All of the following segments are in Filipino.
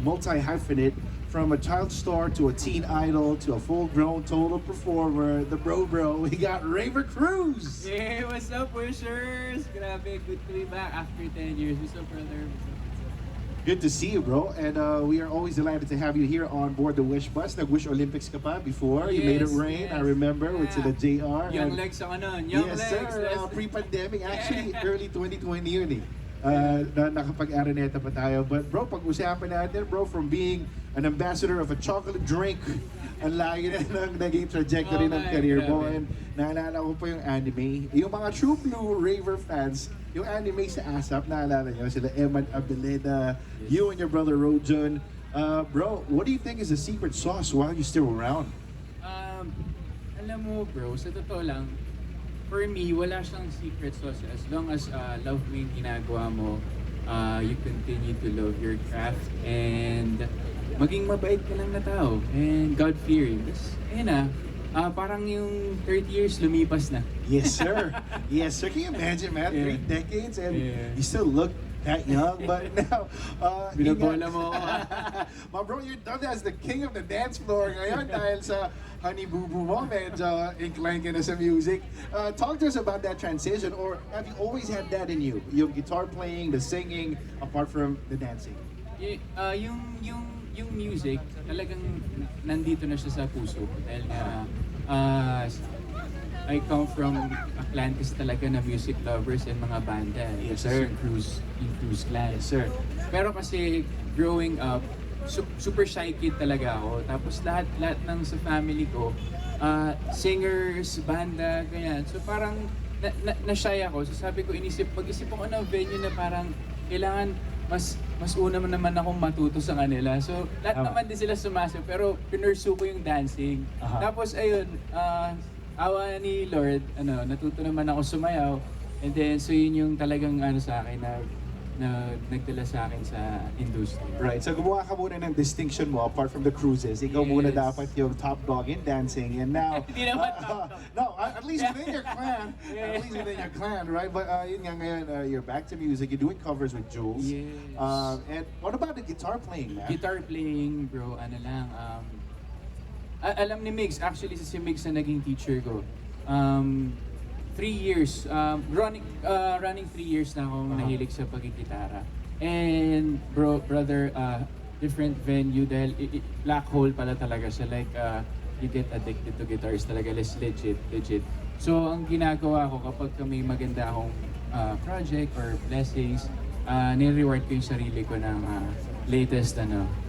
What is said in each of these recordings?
multi-hyphenate from a child star to a teen idol to a full-grown total performer, the bro. We got Raver Cruz. Hey, what's up, wishers? Grabe, good to be back after 10 years. What's up, brother? Good to see you, bro. And we are always delighted to have you here on board the Wish Bus. Nag-Wish Olympics ka pa before. You made it Yes, rain. yes. I remember with the JR. Young And- legs ako nun. Young yes, legs. sir. Pre-pandemic. Actually, early 2020 yun eh. Nakapag-araneta pa tayo. But bro, pag-usapan natin, bro, from being an ambassador of a chocolate drink, ang layo na ng naging trajectory ng my, career mo. grabe. And naalala ko pa yung anime. Yung mga True Blue Raver fans, yung anime sa ASAP, naalala nyo, sila Eman Abeleda, you and your brother Rojan. Bro, what do you think is the secret sauce while you're still around? Alam mo, bro, sa totoo lang, for me, wala siyang secret sauce. As long as love mo yung ginagawa mo, you continue to love your craft, and maging mabait ka lang na tao, and God-fearing. Tapos, ayun na, parang yung 30 years lumipas na. Yes, sir. Yes, sir. Can you imagine, man? Yeah. 3 decades and Yeah. you still look that young. But now, Binabola mo ako. My bro, you're dubbed as the king of the dance floor ngayon dahil sa Honey Boo Boo mo. Medyo inclined ka na sa music. Talk to us about that transition, or have you always had that in you? Yung guitar playing, the singing, apart from the dancing? Yung music, talagang nandito na siya sa puso ko. Dahil nga, I come from a clan kasi talaga na music lovers and mga banda. Yes, Kasi sir. Yung Cruz clan. Yes, sir. Pero kasi growing up, super shy kid talaga ako. Tapos lahat ng sa family ko, singers, banda, ganyan. So parang na-shy ako. So sabi ko, mag-isip ako ng venue na parang kailangan mas una mo naman akong matuto sa kanila. So lahat naman din sila sumasayaw, pero pinursu ko yung dancing. Aha. Tapos ayun, awa ni Lord, natuto naman ako sumayaw. And then so yun yung talagang sa akin na nagdala sa akin sa industry. Right, so gumawa ka muna ng distinction mo apart from the cruises. Ikaw muna Yes. dapat yung top dog in dancing, and now... Hindi naman top dog. No, at least within your clan. At least within your clan, right? But yun nga ngayon, you're back to music. You're doing covers with Jules. Yes. And what about the guitar playing, man? Guitar playing, bro, alam ni Migs, actually si Migs na naging teacher ko. 3 years, running 3 years na akong nahilig sa pagigitara. And brother, different venue dahil black hole pala talaga siya. Like, you get addicted to guitars talaga, legit. So, ang ginagawa ko kapag may maganda akong project or blessings, nire-reward ko yung sarili ko ng latest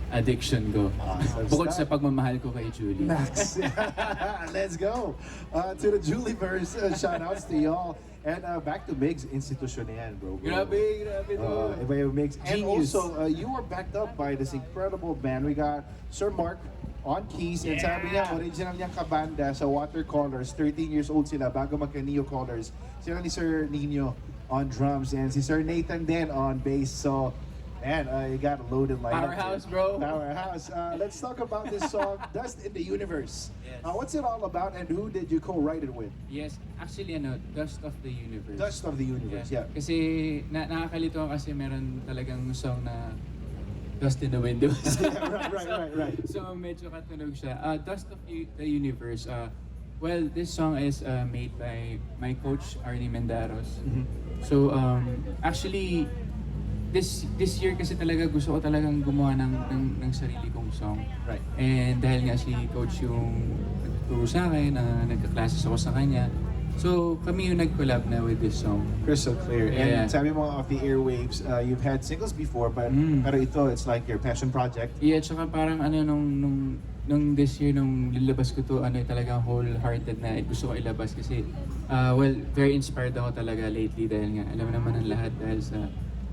addiction ko. Awesome Bukod stuff. sa pagmamahal ko kay Julie. Max. Let's go. To the Julieverse, shout-outs to y'all. And back to Migs, institution na yan, bro. Grabe to. Iba yung Migs. And Genius. also, you were backed up by this incredible band. We got Sir Mark on keys. And sabi niya, original niyang kabanda sa Watercolors. 13 years old sila bago magka-Neo Colors. Sila ni Sir Nino on drums and si Sir Nathan din on bass. So, man, you got a loaded lineup. Powerhouse, bro. Powerhouse. Let's talk about this song, Dust in the Universe. Yes. What's it all about, and who did you co-write it with? Yes, actually Dust of the Universe. Dust of the Universe, yeah. Kasi nakakalito kasi meron talagang song na Dust in the Windows. right. So medyo katunog siya. Dust of the Universe. Well, this song is made by my coach Arnie Mendaros. So actually this year kasi talaga gusto ko talagang gumawa ng sarili kong song. Right. And dahil nga si coach yung nagturo sa akin, nagka-classes ako sa kanya. So kami yung nag-collab na with this song. Crystal clear. Yeah. And sabi mo off the airwaves, you've had singles before, but pero ito, it's like your passion project. Yeah, tsaka parang nung this year, nung nilabas ko to, talagang wholehearted na gusto ko ilabas kasi, very inspired ako talaga lately dahil nga, alam naman ng lahat dahil sa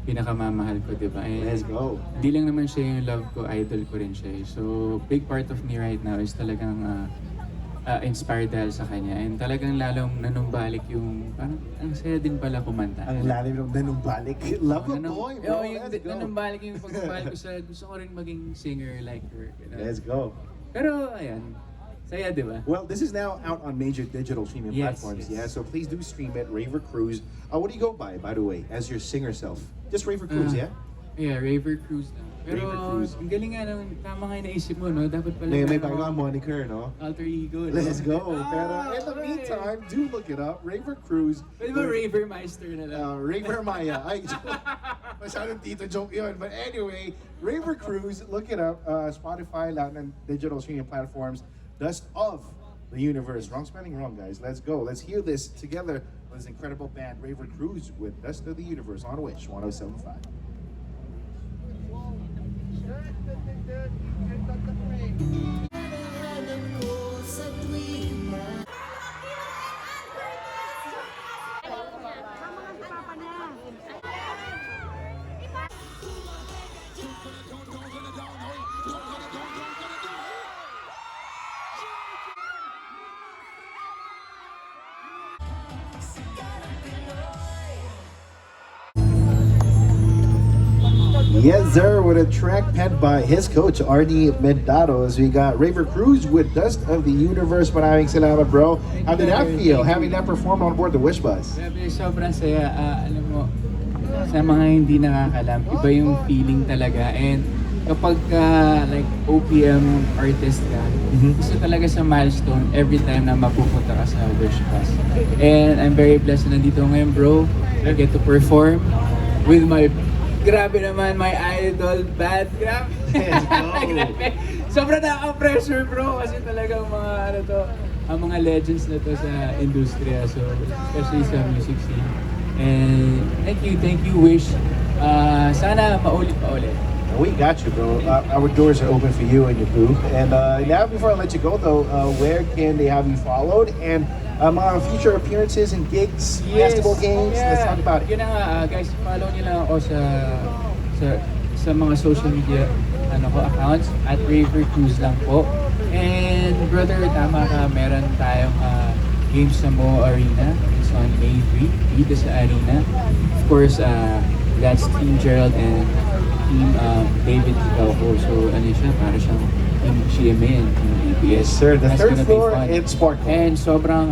pinakamamahal ko, di ba? And Let's go. di lang naman siya yung love ko, idol ko rin siya. So, big part of me right now is talagang inspired dahil sa kanya. And talagang lalong nanumbalik yung, parang ang saya din pala kumanta. Ang lalim ng nanumbalik. Love a boy, bro. Yung Let's go. nanumbalik yung pagmamahal ko sa, gusto ko rin maging singer like her. You know? Let's go. Pero, ayan, saya, di ba? Well, this is now out on major digital streaming Yes, platforms, yes. yeah? So please do stream it, Raver Cruz. What do you go by the way, as your singer self? Just Raver Cruz, yeah? Yeah, Raver Cruise na. Pero Raver Cruise. ang galing nga naman, tama nga yung naisip mo, no? Dapat pala May meron bago ang akong moniker, no? alter ego. no? Let's go. Ah, Pero in the okay. meantime, do look it up. Raver Cruise. Pwede ba Raver Meister na lang? Raver Maya. Ay, masyadong tito joke yun. But anyway, Raver Cruise, look it up. Spotify, lahat ng digital streaming platforms. Dust of the Universe. Wrong spelling wrong, guys. Let's go. Let's hear this together with this incredible band, Raver Cruise, with Dust of the Universe on Wish 107.5. Yes, sir, with a track penned by his coach, Arnie Mendados. We got Raver Cruise with Dust of the Universe. Maraming salamat, bro. How did that feel, having that perform on board the Wish Bus? Grabe, sobrang saya. Alam mo, sa mga hindi nakakalam, iba yung feeling talaga. And kapag like OPM artist ka, gusto talaga sa milestone every time na mapupunta ka sa Wish Bus. And I'm very blessed na nandito ngayon, bro. I get to perform with my grabe naman, my idol band. Grabe. Let's go. Grabe. Sobrang nakaka-pressure, bro. Kasi talagang mga ano to, ang mga legends na to sa industriya. So, especially sa music scene. And thank you, Wish. Sana paulit. We got you, bro. Our doors are open for you and your group. And now, before I let you go, though, where can they have you followed? And mga future appearances and gigs, festival games. Yeah. Let's talk about it. Yun na nga, guys, follow nyo lang ako sa mga social media accounts at Raver Cruise lang po. And brother, tama ka, meron tayong games sa Mo Arena. It's on May 3 dito sa Arena. Of course, that's Team Gerald and Team David Icauco. So ano siya, para siyang Team GMA and Team ABS. Yes, sir. The That's third gonna be floor fun. in Sparkle. And sobrang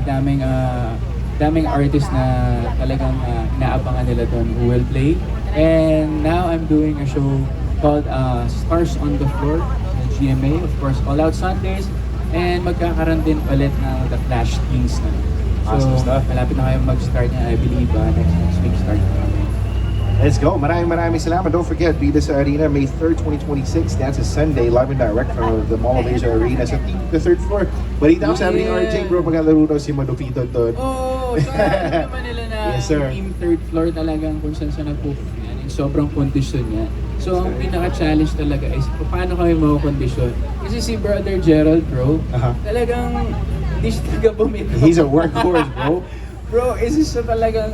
daming artist na talagang inaabangan nila doon who will play. And now I'm doing a show called Stars on the Floor sa GMA. Of course, All Out Sundays. And magkakaroon din ulit ng The Flash Kings na. So, Awesome stuff. malapit na kayo mag-start niya. I believe next week start na kami. Let's go. Maraming salamat. Don't forget, be this Arena, May 3rd, 2026. That's a Sunday, live and direct from the Mall of Asia Arena sa the third floor. Balita ko sabi ni RJ, bro, maglalaro daw si Madupito doon. Oh, so alam naman nila na Yes, sir. team third floor talagang kung saan siya nagpupunta yan. Yung sobrang kondisyon niya. So, ang pinaka-challenge talaga is paano kami makakondisyon. Kasi si Brother Gerald, bro, talagang hindi siya taga bumito. He's a workhorse, bro. Bro, isa siya talagang,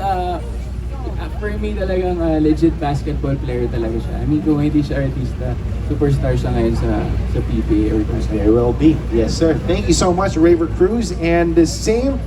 for me talagang legit basketball player talaga siya. I mean, kung hindi siya artista, superstar siya ngayon sa PBA or kung saan. There will be. Yes, sir. Thank you so much, Raver Cruise. And the same